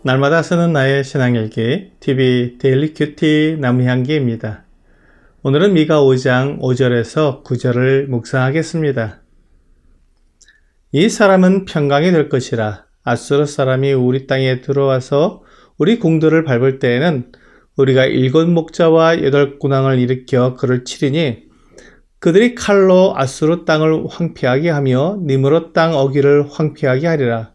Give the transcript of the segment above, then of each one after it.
날마다 쓰는 나의 신앙일기 TV 데일리 큐티 나무향기입니다. 오늘은 미가 5장 5절에서 9절을 묵상하겠습니다. 이 사람은 평강이 될 것이라. 아수르 사람이 우리 땅에 들어와서 우리 궁들을 밟을 때에는 우리가 7 목자와 8 군왕을 일으켜 그를 치리니 그들이 칼로 아수르 땅을 황폐하게 하며 니므롯 땅 어귀를 황폐하게 하리라.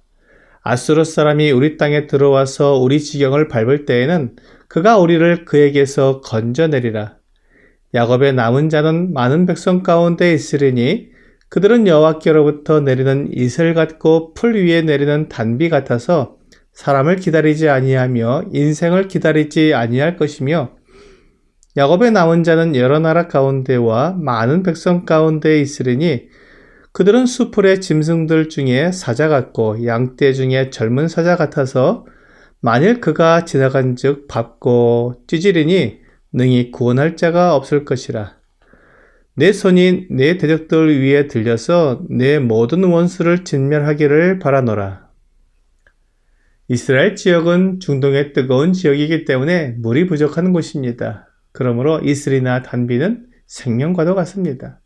아수르 사람이 우리 땅에 들어와서 우리 지경을 밟을 때에는 그가 우리를 그에게서 건져내리라. 야곱의 남은 자는 많은 백성 가운데 있으리니 그들은 여호와께로부터 내리는 이슬 같고 풀 위에 내리는 단비 같아서 사람을 기다리지 아니하며 인생을 기다리지 아니할 것이며 야곱의 남은 자는 여러 나라 가운데와 많은 백성 가운데 있으리니 그들은 수풀의 짐승들 중에 사자 같고 양떼 중에 젊은 사자 같아서 만일 그가 지나간 즉 밟고 찢으리니 능히 구원할 자가 없을 것이라. 내 손이 내 대적들 위에 들려서 내 모든 원수를 진멸하기를 바라노라. 이스라엘 지역은 중동의 뜨거운 지역이기 때문에 물이 부족한 곳입니다. 그러므로 이슬이나 단비는 생명과도 같습니다.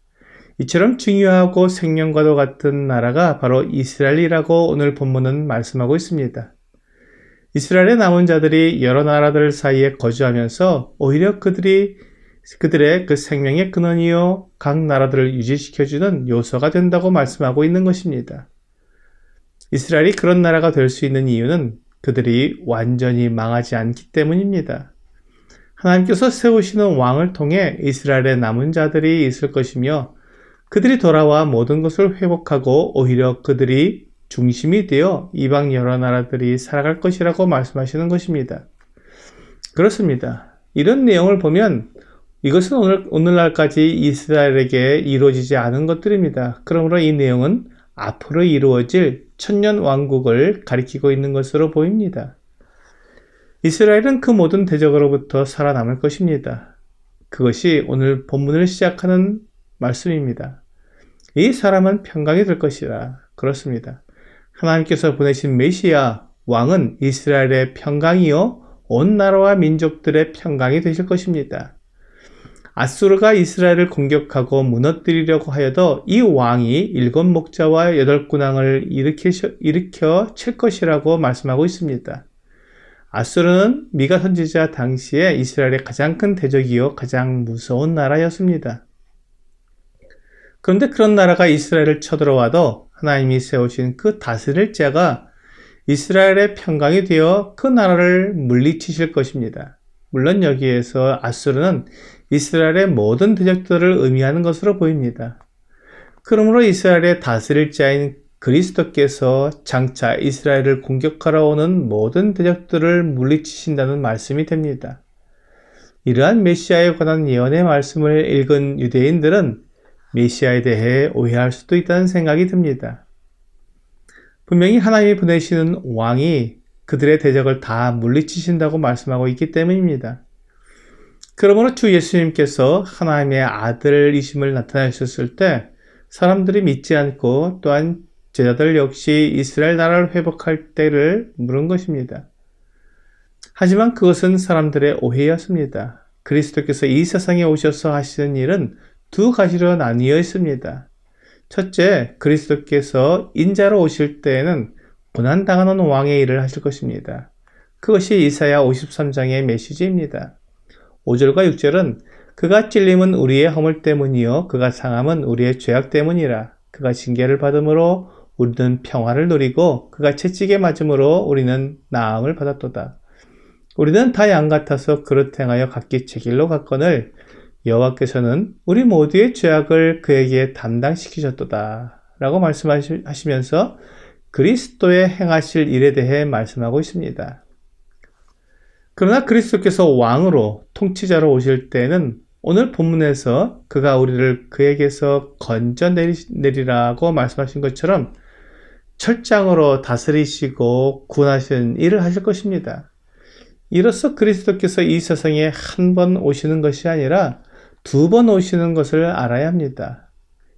이처럼 중요하고 생명과도 같은 나라가 바로 이스라엘이라고 오늘 본문은 말씀하고 있습니다. 이스라엘의 남은 자들이 여러 나라들 사이에 거주하면서 오히려 그들의 그 생명의 근원이요 각 나라들을 유지시켜주는 요소가 된다고 말씀하고 있는 것입니다. 이스라엘이 그런 나라가 될 수 있는 이유는 그들이 완전히 망하지 않기 때문입니다. 하나님께서 세우시는 왕을 통해 이스라엘의 남은 자들이 있을 것이며 그들이 돌아와 모든 것을 회복하고 오히려 그들이 중심이 되어 이방 여러 나라들이 살아갈 것이라고 말씀하시는 것입니다. 그렇습니다. 이런 내용을 보면 이것은 오늘날까지 이스라엘에게 이루어지지 않은 것들입니다. 그러므로 이 내용은 앞으로 이루어질 천년 왕국을 가리키고 있는 것으로 보입니다. 이스라엘은 그 모든 대적으로부터 살아남을 것입니다. 그것이 오늘 본문을 시작하는 말씀입니다. 이 사람은 평강이 될 것이라. 그렇습니다. 하나님께서 보내신 메시아 왕은 이스라엘의 평강이요 온 나라와 민족들의 평강이 되실 것입니다. 아수르가 이스라엘을 공격하고 무너뜨리려고 하여도 이 왕이 7 목자와 8 군왕을 일으켜 칠 것이라고 말씀하고 있습니다. 아수르는 미가 선지자 당시에 이스라엘의 가장 큰 대적이요 가장 무서운 나라였습니다. 그런데 그런 나라가 이스라엘을 쳐들어와도 하나님이 세우신 그 다스릴 자가 이스라엘의 평강이 되어 그 나라를 물리치실 것입니다. 물론 여기에서 아수르는 이스라엘의 모든 대적들을 의미하는 것으로 보입니다. 그러므로 이스라엘의 다스릴 자인 그리스도께서 장차 이스라엘을 공격하러 오는 모든 대적들을 물리치신다는 말씀이 됩니다. 이러한 메시아에 관한 예언의 말씀을 읽은 유대인들은 메시아에 대해 오해할 수도 있다는 생각이 듭니다. 분명히 하나님이 보내시는 왕이 그들의 대적을 다 물리치신다고 말씀하고 있기 때문입니다. 그러므로 주 예수님께서 하나님의 아들이심을 나타내셨을 때 사람들이 믿지 않고 또한 제자들 역시 이스라엘 나라를 회복할 때를 물은 것입니다. 하지만 그것은 사람들의 오해였습니다. 그리스도께서 이 세상에 오셔서 하시는 일은 2 가지로 나뉘어 있습니다. 첫째, 그리스도께서 인자로 오실 때에는 고난당하는 왕의 일을 하실 것입니다. 그것이 이사야 53장의 메시지입니다. 5절과 6절은 그가 찔림은 우리의 허물 때문이요 그가 상함은 우리의 죄악 때문이라. 그가 징계를 받음으로 우리는 평화를 누리고 그가 채찍에 맞음으로 우리는 나음을 받았도다. 우리는 다 양 같아서 그릇 행하여 각기 제 길로 갔거늘 여호와께서는 우리 모두의 죄악을 그에게 담당시키셨도다 라고 말씀하시면서 그리스도의 행하실 일에 대해 말씀하고 있습니다. 그러나 그리스도께서 왕으로 통치자로 오실 때는 오늘 본문에서 그가 우리를 그에게서 건져내리라고 말씀하신 것처럼 철장으로 다스리시고 구원하시는 일을 하실 것입니다. 이로써 그리스도께서 이 세상에 한 번 오시는 것이 아니라 2번 오시는 것을 알아야 합니다.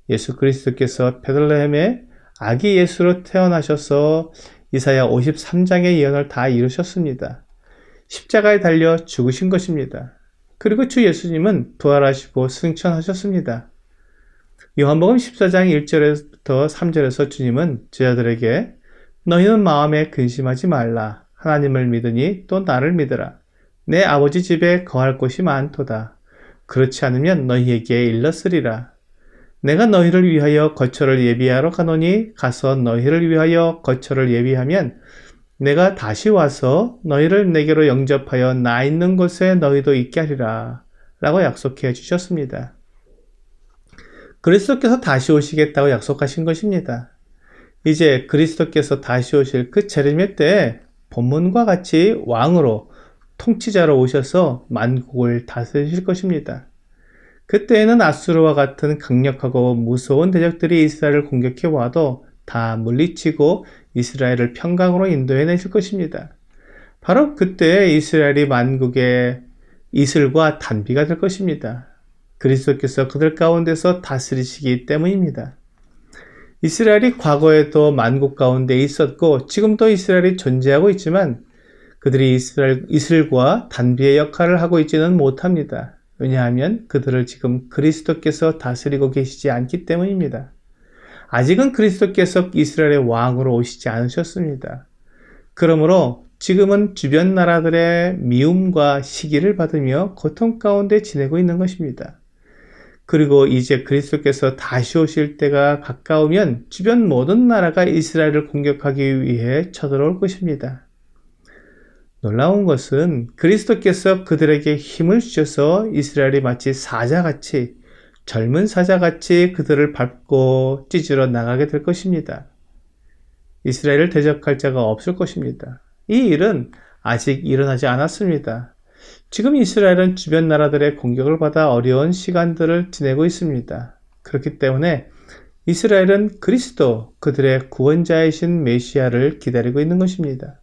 예수 그리스도께서 베들레헴에 아기 예수로 태어나셔서 이사야 53장의 예언을 다 이루셨습니다. 십자가에 달려 죽으신 것입니다. 그리고 주 예수님은 부활하시고 승천하셨습니다. 요한복음 14장 1절부터 3절에서 주님은 제자들에게 너희는 마음에 근심하지 말라. 하나님을 믿으니 또 나를 믿으라. 내 아버지 집에 거할 곳이 많도다. 그렇지 않으면 너희에게 일렀으리라. 내가 너희를 위하여 거처를 예비하러 가노니 가서 너희를 위하여 거처를 예비하면 내가 다시 와서 너희를 내게로 영접하여 나 있는 곳에 너희도 있게 하리라 라고 약속해 주셨습니다. 그리스도께서 다시 오시겠다고 약속하신 것입니다. 이제 그리스도께서 다시 오실 그 재림의 때에 본문과 같이 왕으로 통치자로 오셔서 만국을 다스리실 것입니다. 그때에는 아수르와 같은 강력하고 무서운 대적들이 이스라엘을 공격해 와도 다 물리치고 이스라엘을 평강으로 인도해 내실 것입니다. 바로 그때 이스라엘이 만국의 이슬과 단비가 될 것입니다. 그리스도께서 그들 가운데서 다스리시기 때문입니다. 이스라엘이 과거에도 만국 가운데 있었고 지금도 이스라엘이 존재하고 있지만 그들이 이슬과 단비의 역할을 하고 있지는 못합니다. 왜냐하면 그들을 지금 그리스도께서 다스리고 계시지 않기 때문입니다. 아직은 그리스도께서 이스라엘의 왕으로 오시지 않으셨습니다. 그러므로 지금은 주변 나라들의 미움과 시기를 받으며 고통 가운데 지내고 있는 것입니다. 그리고 이제 그리스도께서 다시 오실 때가 가까우면 주변 모든 나라가 이스라엘을 공격하기 위해 쳐들어올 것입니다. 놀라운 것은 그리스도께서 그들에게 힘을 주셔서 이스라엘이 마치 사자같이 젊은 사자같이 그들을 밟고 찢으러 나가게 될 것입니다. 이스라엘을 대적할 자가 없을 것입니다. 이 일은 아직 일어나지 않았습니다. 지금 이스라엘은 주변 나라들의 공격을 받아 어려운 시간들을 지내고 있습니다. 그렇기 때문에 이스라엘은 그리스도, 그들의 구원자이신 메시아를 기다리고 있는 것입니다.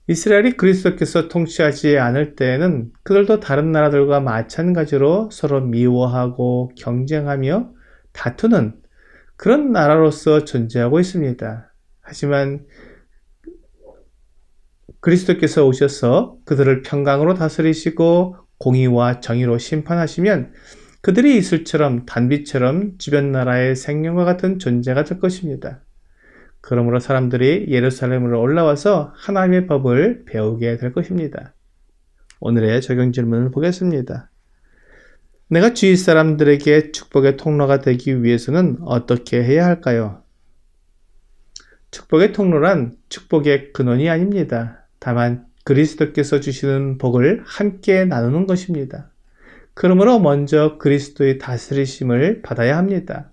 이스라엘이 그리스도께서 통치하지 않을 때에는 그들도 다른 나라들과 마찬가지로 서로 미워하고 경쟁하며 다투는 그런 나라로서 존재하고 있습니다. 하지만 그리스도께서 오셔서 그들을 평강으로 다스리시고 공의와 정의로 심판하시면 그들이 이슬처럼 단비처럼 주변 나라의 생명과 같은 존재가 될 것입니다. 그러므로 사람들이 예루살렘으로 올라와서 하나님의 법을 배우게 될 것입니다. 오늘의 적용 질문을 보겠습니다. 내가 주위 사람들에게 축복의 통로가 되기 위해서는 어떻게 해야 할까요? 축복의 통로란 축복의 근원이 아닙니다. 다만 그리스도께서 주시는 복을 함께 나누는 것입니다. 그러므로 먼저 그리스도의 다스리심을 받아야 합니다.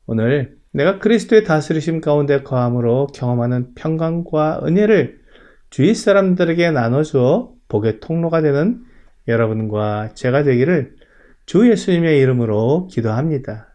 오늘 내가 그리스도의 다스리심 가운데 거함으로 경험하는 평강과 은혜를 주위 사람들에게 나눠주어 복의 통로가 되는 여러분과 제가 되기를 주 예수님의 이름으로 기도합니다.